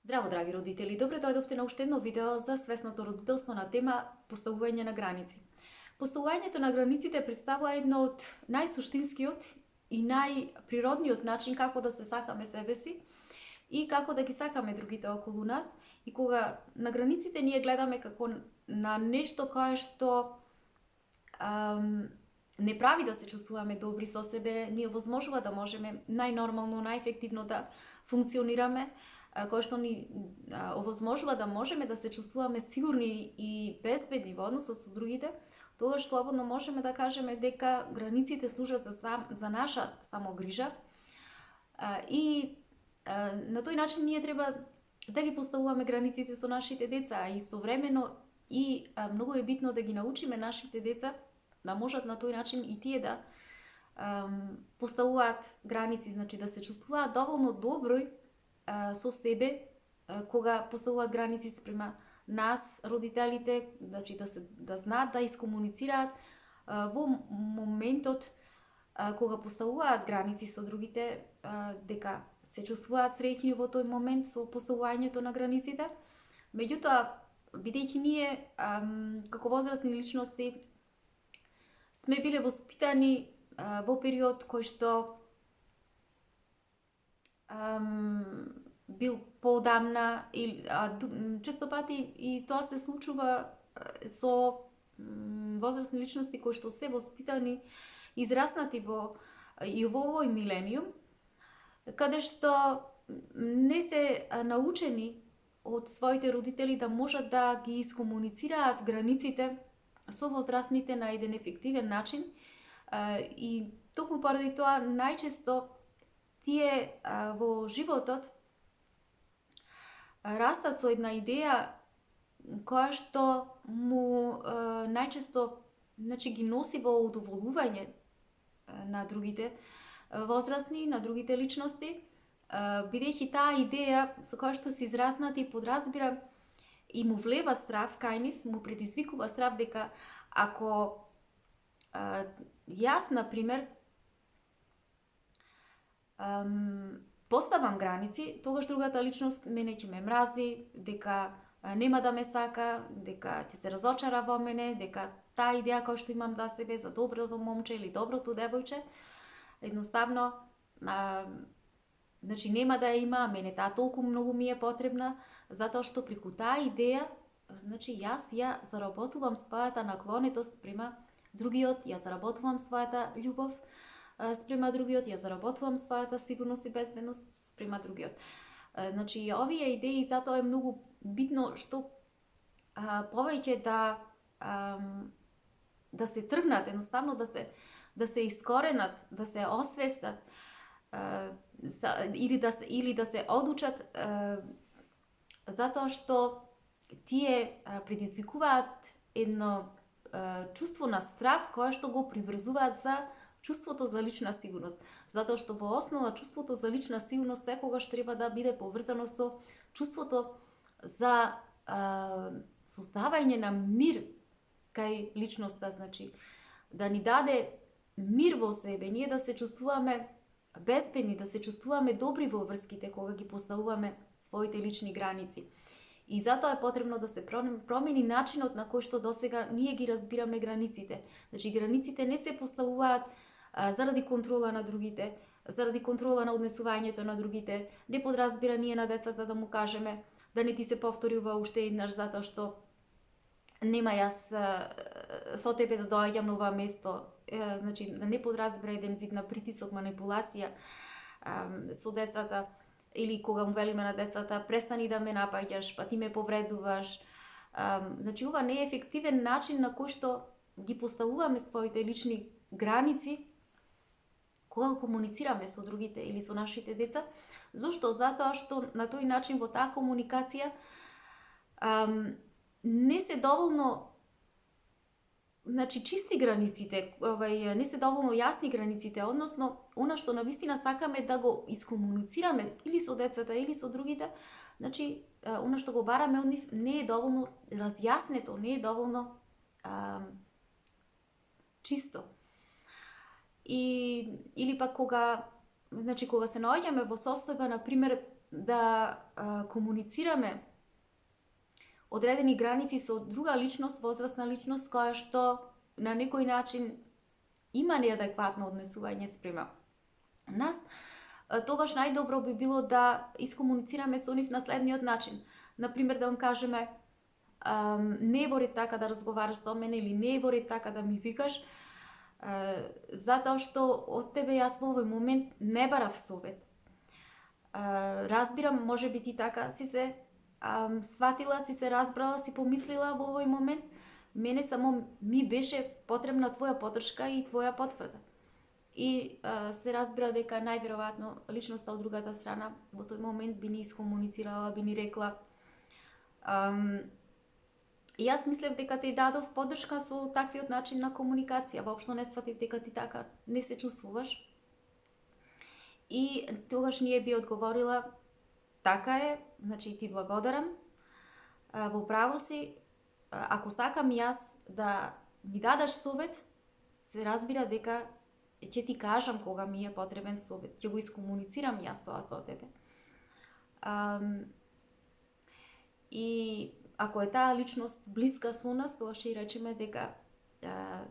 Здраво, драги родители! Добре дојдовте на уште едно видео за свесното родителство на тема поставување на граници. Поставувањето на границите представува едно од најсуштинскиот и најприродниот начин како да се сакаме себе си и како да ги сакаме другите околу нас. И кога на границите ние гледаме како на нешто кое што не прави да се чувствуваме добри со себе, ни овозможува да можеме најнормално, најефективно да функционираме, кој што ни овозможува да можеме да се чувствуваме сигурни и безбедни во односот со другите, тогаш слободно можеме да кажеме дека границите служат за наша самогрижа и на тој начин ние треба да ги поставуваме границите со нашите деца, и истовремено и многу е битно да ги научиме нашите деца да можат на тој начин и тие да поставуваат граници, значи да се чувствуваат доволно добри со себе кога поставуваат граници спрема нас, родителите, значи да знаат да искомуницираат во моментот кога поставуваат граници со другите, дека се чувствуваат среќни во тој момент со поставувањето на границите. Меѓутоа, бидејќи ние како возрастни личности сме биле воспитани во период кој што бил поодамна, често пати и тоа се случува со возрастни личности кои што се воспитани, израснати и во овој милениум, каде што не се научени од своите родители да можат да ги искомуницираат границите со возрастните на еден ефективен начин, и токму поради тоа најчесто тие во животот растат со една идеја која што му најчесто, значи, ги носи во удоволување на другите возрастни, на другите личности, бидејќи таа идеја со која што се израснати подразбира и му влева страв кај нив, му предизвикува страв дека ако јас, например, поставам граници, тогаш другата личност мене ќе ме мрази, дека нема да ме сака, дека ќе се разочара во мене, дека таа идеја која што имам за себе, за доброто момче или доброто девојче, едноставно значи нема да ја има, мене таа толку многу ми е потребна, затоа што преку таа идеја, значи јас ја заработувам својата наклонетост према другиот, ја заработувам својата љубов спрема другиот, ја заработувам својата сигурност и безбедност спрема другиот. Значи, овие идеи, затоа е многу битно што повеќе да се тргнат, едноставно да се искоренат, да се освестат, или да се одучат, затоа што тие предизвикуваат едно чувство на страв кое што го приврзуваат за чувството за лична сигурност. Затоа што во основа чувството за лична сигурност секогаш треба да биде поврзано со чувството за создавање на мир кај личноста, значи да ни даде мир во себе, ние да се чувствуваме безбедни, да се чувствуваме добри во врските кога ги поставуваме своите лични граници. И затоа е потребно да се промени начинот на кој што досега ние ги разбираме границите. Значи, границите не се поставуваат заради контрола на другите, заради контрола на однесувањето на другите. Не подразбира ние на децата да му кажеме да не ти се повтори ова уште еднаш затоа што нема јас со тебе да доаѓам на ова место. Значи, да не подразбира еден вид на притисок, манипулација со децата, или кога му велиме на децата престани да ме напаѓаш, па ти ме повредуваш. Значи, ова не е ефективен начин на кој што ги поставуваме своите лични граници кога комуницираме со другите или со нашите деца. Зошто? Затоа што на тој начин во таа комуникација не се доволно, значи, чисти границите, не се доволно јасни границите, односно она што навистина сакаме да го искомуницираме или со децата или со другите, значи она што го бараме од нив не е доволно разјаснето, не е доволно чисто. Или пак кога значи кога се наоѓаме во состојба на пример да комуницираме одредени граници со друга личност, возрастна личност која што на некој начин има неадекватно однесување спрема нас, тогаш најдобро би било да искомуницираме со нив на следниот начин. Например, да им кажеме не вори така да разговараш со мене или не вори така да ми викаш, затоа што од тебе јас во овој момент не барав совет. Разбирам, може би ти така си се сватила, си се разбрала, си помислила во овој момент, мене само ми беше потребна твоја поддршка и твоја потврда. И се разбира дека најверојатно личноста од другата страна во тој момент би ни искомуницирала, би ни рекла и јас мислев дека ти дадов поддршка со таквиот начин на комуникација, воопшто не сватив дека ти така не се чувствуваш. И тогаш ние би одговорила, така е, значи ти благодарам, во право си, ако сакам јас да ми дадаш совет, се разбира дека ќе ти кажам кога ми е потребен совет, ќе го искомуницирам јас тоа со тебе. И ако е таа личност блиска со нас, тоа ќе речеме дека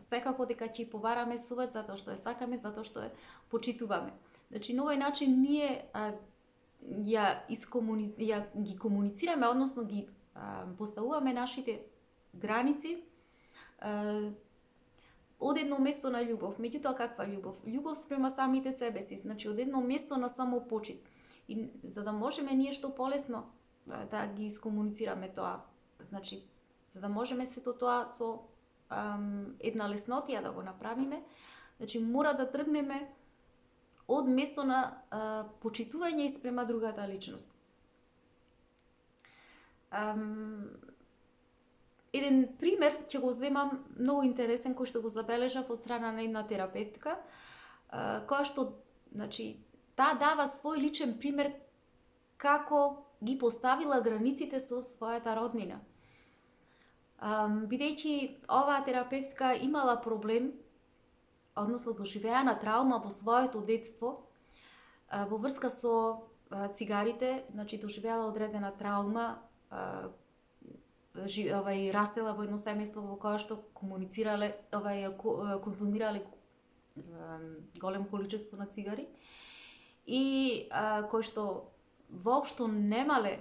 секако дека ќе побараме совет затоа што ја сакаме, затоа што ја почитуваме. Значи на овој начин ние ги комуницираме, односно ги поставуваме нашите граници од едно место на љубов. Меѓутоа каква љубов? Љубов спрема самите себе си, значи од едно место на самопочит. И за да можеме ние што полесно да ги искомуницираме тоа, значи за да можеме сето тоа со една леснотија да го направиме, значи мора да тргнеме од место на почитување и спрема другата личност. Еден пример ќе го земам многу интересен кој што го забележав од страна на една терапевтка, која што, значи, таа дава свој личен пример како ги поставила границите со својата роднина. Бидејќи оваа терапевтка имала проблем, односно доживеана травма во своето детство, во врска со цигарите, значи доживеала одредена травма, растела во едно семејство во кое што конзумирале голем количество на цигари и кои што воопшто немале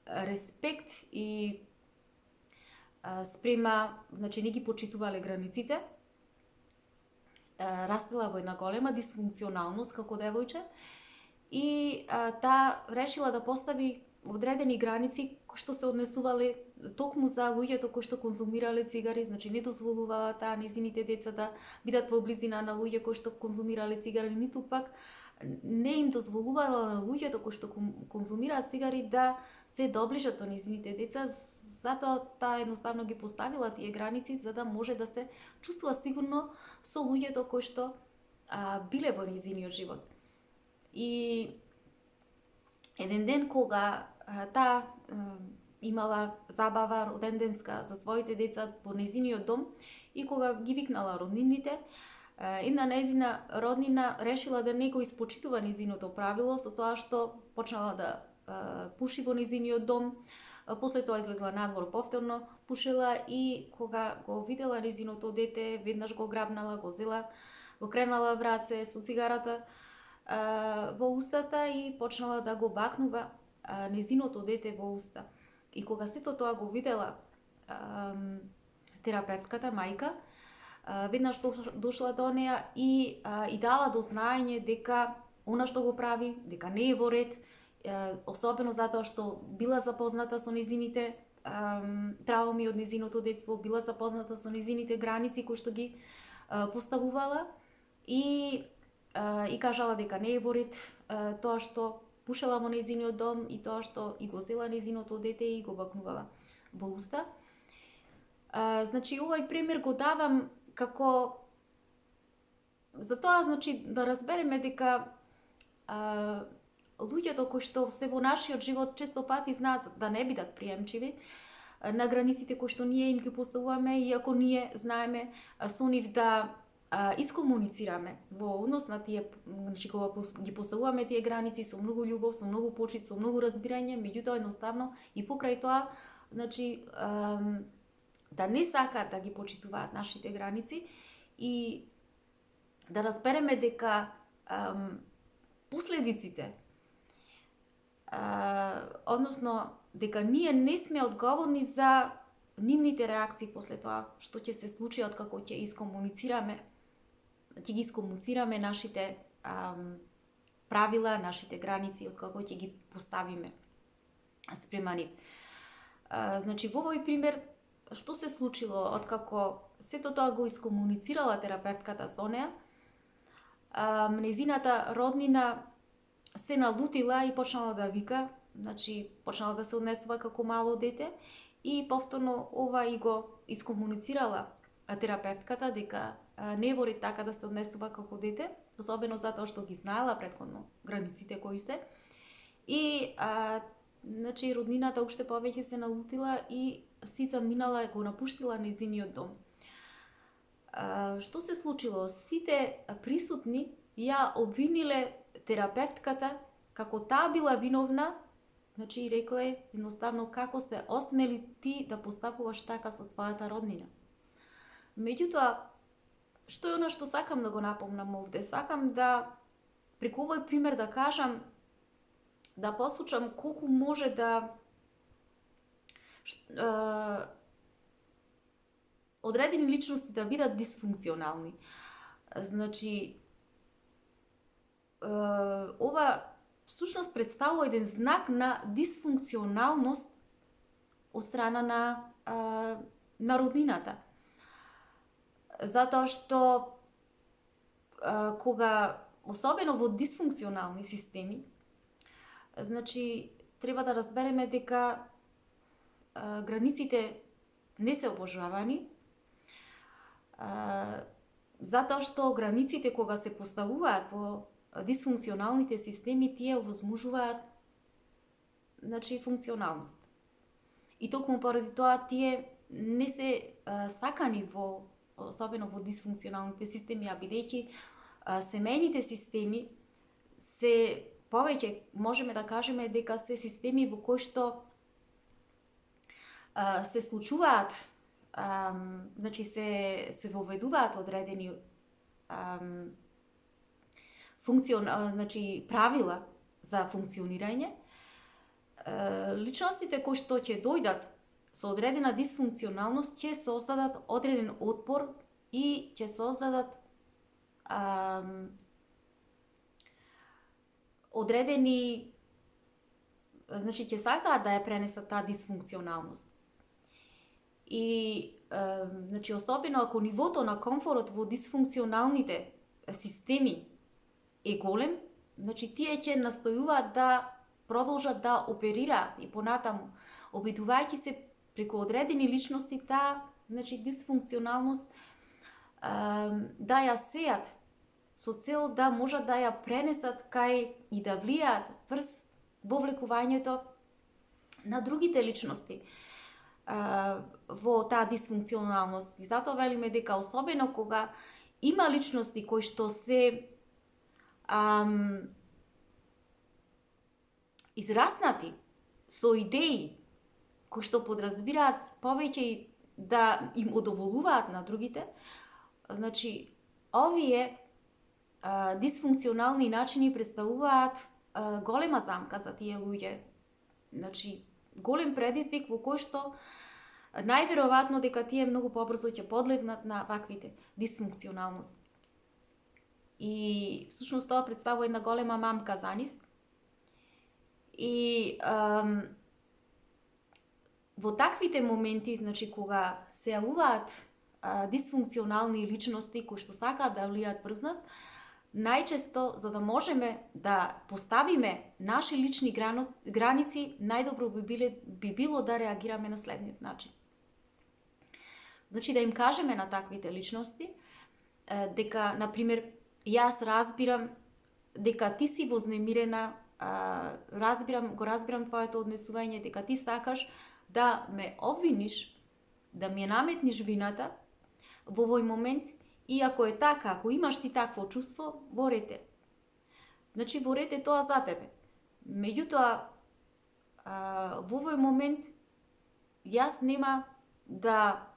респект и спрема, значи не ги почитувале границите, растела во една голема дисфункционалност како девојче и таа решила да постави одредени граници кои што се однесувале токму за луѓето кои што конзумирале цигари, значи не дозволувала таа нејзините деца да бидат во близина на луѓе кои што конзумирале цигари, ниту пак не им дозволувала на луѓето кои што конзумираат цигари да се доближат до нејзините деца, затоа таа едноставно ги поставила тие граници за да може да се чувствува сигурно со луѓето кои што биле во нејзиниот живот. И еден ден кога таа имала забава роденденска за своите деца во нејзиниот дом и кога ги викнала роднините, една нејзина роднина решила да не го испочитува нејзиното правило со тоа што почнала да пуши во нејзиниот дом, после тоа излегла надвор повторно, пушила и кога го видела нејзиното дете, веднаш го грабнала, го зела, го кренала в раце со цигарата во устата и почнала да го бакнува нејзиното дете во уста. И кога сето тоа го видела терапевската мајка, веднаш дошла до неа и дала до знаење дека она што го прави, дека не е во ред, особено затоа што била запозната со нејзините травми од нејзиното детство, била запозната со нејзините граници кои што ги поставувала и кажала дека не е во ред тоа што пушела во нејзиниот дом и тоа што и го зела нејзиното дете и го бакнувала во уста. Значи овој пример го давам како за тоа, значи да разбереме дека луѓето кои што се во нашиот живот често пати знаат да не бидат приемчиви на границите кои што ние им ги поставуваме, иако ние знаеме со нив да искомуницираме во однос на тие, значи кога ги поставуваме тие граници со многу љубов, со многу почит, со многу разбирање, меѓутоа едноставно и покрај тоа, значи да не сакаат да ги почитуваат нашите граници и да разбереме дека последиците, односно дека ние не сме одговорни за нивните реакции после тоа што ќе се случи откако ќе ги искомуницираме нашите правила, нашите граници, откако ќе ги поставиме спрема нив. Значи, во овој пример, што се случило откако сето тоа го искомуницирала терапевтката со неа, незината роднина се налутила и почнала да вика, значи почнала да се однесува како мало дете и повторно ова и го искомуницирала терапевтката дека не вори така да се однесува како дете, особено затоа што ги знаела претходно границите кои се. И значи роднината уште повеќе се налутила и си заминала и го напуштила незиниот дом. Што се случило? Сите присутни ја обвиниле терапевтката како таа била виновна, значи и рекле едноставно како се осмели ти да постапуваш така со твојата роднина. Меѓутоа, што е она што сакам да го напомнам овде? Сакам да, преку овој пример да кажам, да посочам колку може да одредени личности да бидат дисфункционални. Значи, ова всушност представува еден знак на дисфункционалност од страна на роднината. Затоа што кога, особено во дисфункционални системи, значи треба да разбереме дека границите не се обожавани, затоа што границите кога се поставуваат во дисфункционалните системи, тие овозможуваат, значи, функционалност. И токму поради тоа тие не се сакани особено во дисфункционалните системи, а бидејќи семејните системи се повеќе, можеме да кажеме дека се системи во кои што се случуваат, значи се воведуваат одредени значи правила за функционирање. Личностите кои што ќе дојдат со одредена дисфункционалност ќе создадат одреден отпор и ќе создадат одредени, значи ќе сакаат да ја пренесат таа дисфункционалност. И значи особено ако нивото на комфорот во дисфункционалните системи е голем, значи тие ќе настојуваат да продолжат да оперираат и понатаму, обидувајќи се преку одредени личности таа, значи дисфункционалност да ја сеат со цел да можат да ја пренесат кај и да влијаат врз вовлекувањето на другите личности во таа дисфункционалност. И затоа велиме дека особено кога има личности кои што се израснати со идеи кои што подразбираат повеќе да им удоволуваат на другите, значи овие дисфункционални начини представуваат голема замка за тие луѓе. Значи голем предизвик во кој што најверојатно дека тие многу побрзо ќе подлегнат на ваквите дисфункционалности. И всушност тоа представува една голема мамка за нив. И во таквите моменти, значи кога се јавуваат дисфункционални личности кои што сакаат да влијаат врз нас, најчесто, за да можеме да поставиме наши лични граници, најдобро би било да реагираме на следниот начин. Значи да им кажеме на таквите личности дека, например, јас разбирам дека ти си вознемирена, го разбирам твоето однесување, дека ти сакаш да ме обвиниш, да ми наметниш вината во овој момент И ако е така, ако имаш ти такво чувство, во ред. Значи во ред е тоа за тебе. Меѓутоа, во овој момент јас нема да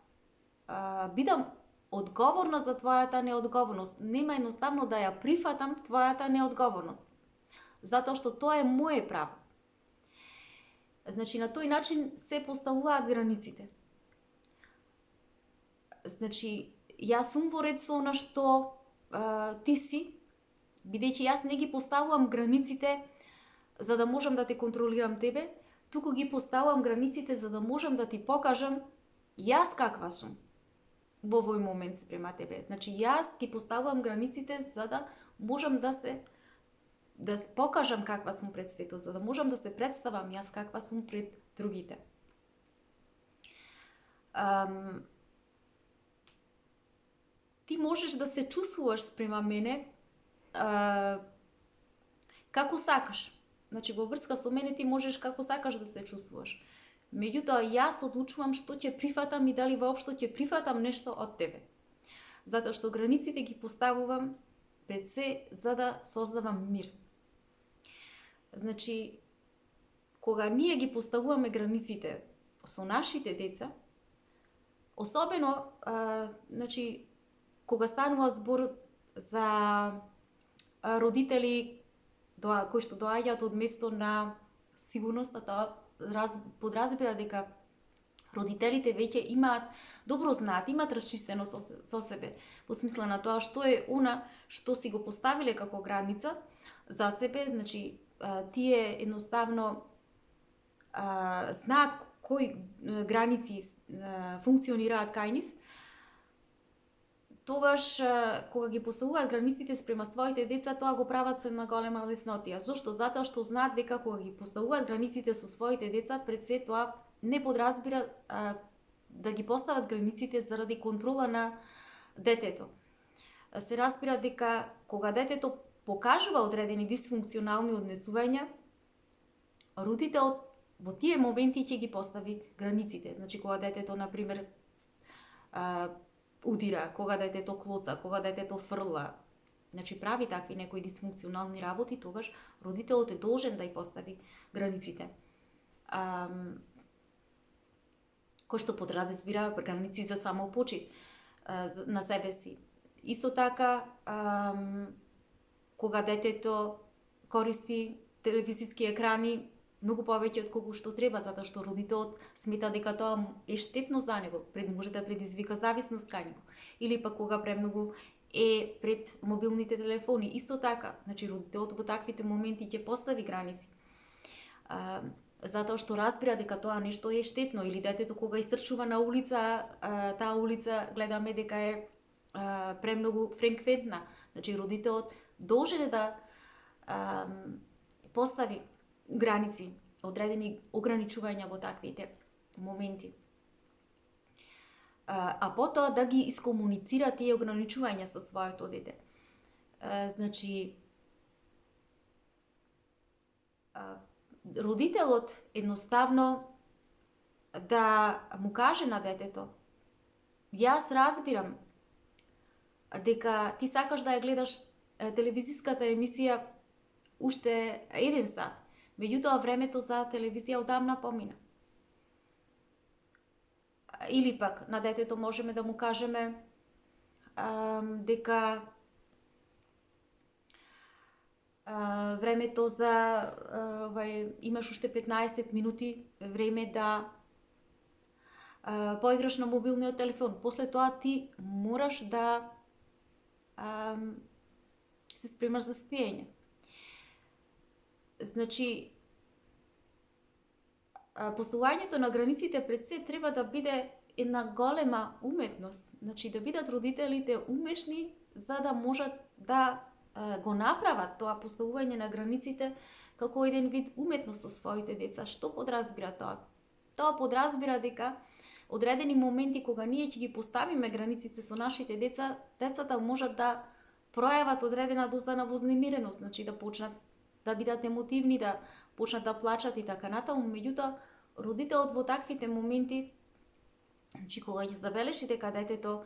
бидам одговорна за твојата неодговорност. Нема едноставно да ја прифатам твојата неодговорност. Затоа што тоа е моје право. Значи, на тој начин се поставуваат границите. Значи, јас сум во ред со она што ти си, бидејќи јас не ги поставувам границите за да можам да те контролирам тебе, туку ги поставувам границите за да можам да ти покажам јас каква сум во овој момент спрема тебе. Значи, јас ги поставувам границите за да можам да покажам каква сум пред светот, за да можам да се представам јас каква сум пред другите. Ти можеш да се чувствуваш спрема мене како сакаш. Значи, во врска со мене ти можеш како сакаш да се чувствуваш. Меѓутоа, јас одлучувам што ќе прифатам и дали воопшто ќе прифатам нешто од тебе. Затоа што границите ги поставувам пред се за да создавам мир. Значи, кога ние ги поставуваме границите со нашите деца, особено, значи, кога станува збор за родители кои што доаѓаат од место на сигурност, тоа подразбира дека родителите веќе имаат, добро знаат, имаат расчистено со себе, во смисла на тоа што е она што си го поставиле како граница за себе, значи тие едноставно знаат кои граници функционираат кај нив. Тогаш, кога ги поставуваат границите спрема своите деца, тоа го прават со една голема леснотија. Зошто? Затоа што знаат дека кога ги поставуваат границите со своите деца, пред се тоа не подразбира да ги постават границите заради контрола на детето. Се разбира дека кога детето покажува одредени дисфункционални однесувања, родителот во тие моменти ќе ги постави границите. Значи, кога детето, например, удира, кога детето клоца, кога детето фрла, значи прави такви некои дисфункционални работи, тогаш родителот е должен да ја постави границите. Кој што подразбира граници за самопочит на себе си. Исто така, кога детето користи телевизиски екрани многу повеќе од колку што треба, затоа што родителот смета дека тоа е штетно за него, може да предизвика зависност кај него. Или пак кога премногу е пред мобилните телефони. Исто така, значи родителот во таквите моменти ќе постави граници. Затоа што разбира дека тоа нешто е штетно, или детето кога истрчува на улица, таа улица гледаме дека е премногу фреквентна. Значи родителот должен е да постави граници, одредени ограничувања во таквите моменти. А потоа да ги искомуницира тие ограничувања со своето дете. Значи, родителот едноставно да му каже на детето: јас разбирам дека ти сакаш да ја гледаш телевизиската емисија уште 1 сат, меѓутоа времето за телевизија одамна помина. Или пак на детето можеме да му кажеме дека времето за имаш уште 15 минути време да поиграш на мобилниот телефон. После тоа ти мораш да се спремаш за спиење. Значи, поставувањето на границите пред се треба да биде една голема уметност. Значи, да бидат родителите умешни за да можат да го направат тоа поставување на границите како еден вид уметност со своите деца. Што подразбира тоа? Тоа подразбира дека одредени моменти кога ние ќе ги поставиме границите со нашите деца, децата можат да пројават одредена доза на вознемиреност, значи да почнат да бидат емотивни, да почнат да плачат и така натаму. Меѓутоа, родителот во таквите моменти, значи кога ќе забележи дека детето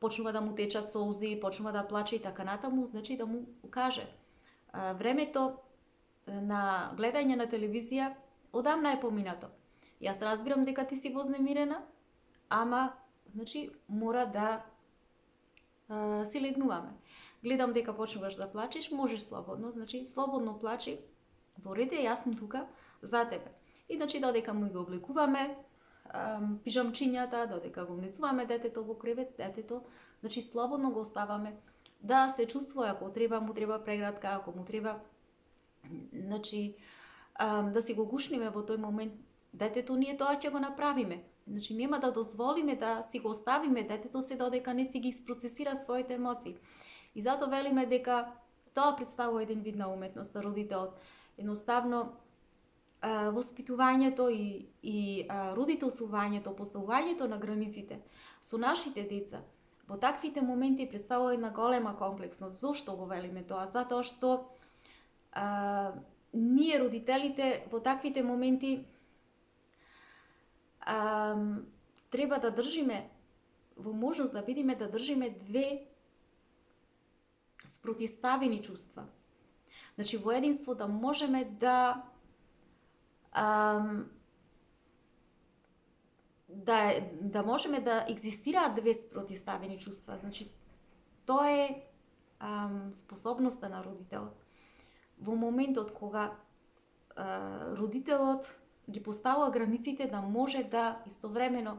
почнува да му течат солзи, почнува да плаче и така натаму, значи да му каже. Времето на гледање на телевизија одамна е поминато. Јас разбирам дека ти си вознемирена, ама, значи, мора да си легнуваме. Гледам дека почнуваш да плачеш, можеш слободно, значи, слободно плачи, во ред е, јас сум тука за тебе. И, значи, додека му ги облекуваме, пижамчињата, додека го внесуваме детето во кревет, детето, значи, слободно го оставаме да се чувствува, ако треба, му треба преградка, ако му треба, значи, да си го гушниме во тој момент детето, ние тоа ќе го направиме. Значи, нема да дозволиме да си го оставиме детето се додека не си ги isprocesира своите емоции. И затоа велиме дека тоа представува еден вид на уметност на родителот. Едноставно, воспитувањето и родителствувањето, поставувањето на границите со нашите деца во таквите моменти представува една голема комплексност. Зошто го велиме тоа? Затоа што ние родителите во таквите моменти треба да држиме во можност да бидеме да држиме две спротивставени чувства. Значи во единство да можеме да можеме да екзистираат две спротивставени чувства. Значи тоа е способноста на родителот. Во моментот кога родителот ги поставува границите, да може да истовремено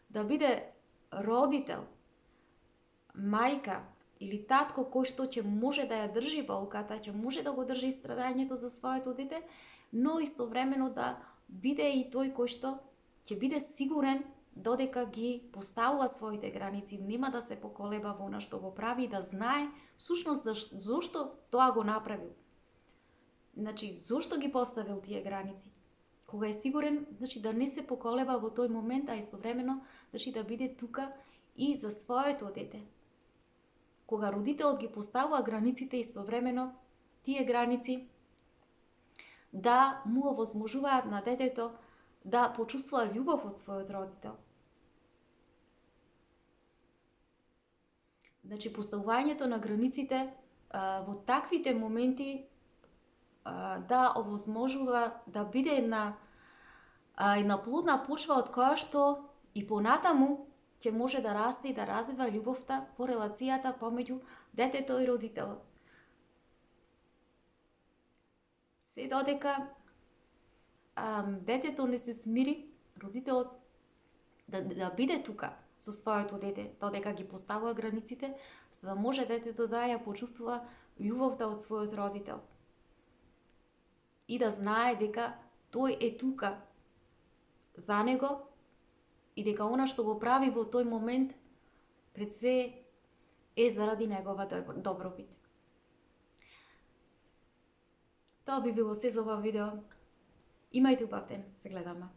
да биде родител, мајка или татко кој што ќе може да ја држи болката, ќе може да го држи страдањето за своето дете, но истовремено да биде и тој кој што ќе биде сигурен додека ги поставува своите граници, нема да се поколеба во она што го прави и да знае всушност зошто тоа го направил. Значи, зошто ги поставил тие граници? Кога е сигурен, значи да не се поколеба во тој момент, а истовремено, значи да биде тука и за своето дете. Кога родителот ги поставува границите, истовремено тие граници да му овозможуваат на детето да почувствува љубов од својот родител. Значи, поставувањето на границите во таквите моменти да овозможува да биде една плодна почва од која што и понатаму ќе може да расте и да развива љубовта по релацијата помеѓу детето и родителот. Се додека детето не се смири, родителот да биде тука со своето дете, додека ги поставува границите, за да може детето да ја почувствува љубовта од својот родител. И да знае дека тој е тука за него и дека она што го прави во тој момент пред се е заради негова добробит. Тоа би било се за ова видео. Имајте убав ден, се гледаме.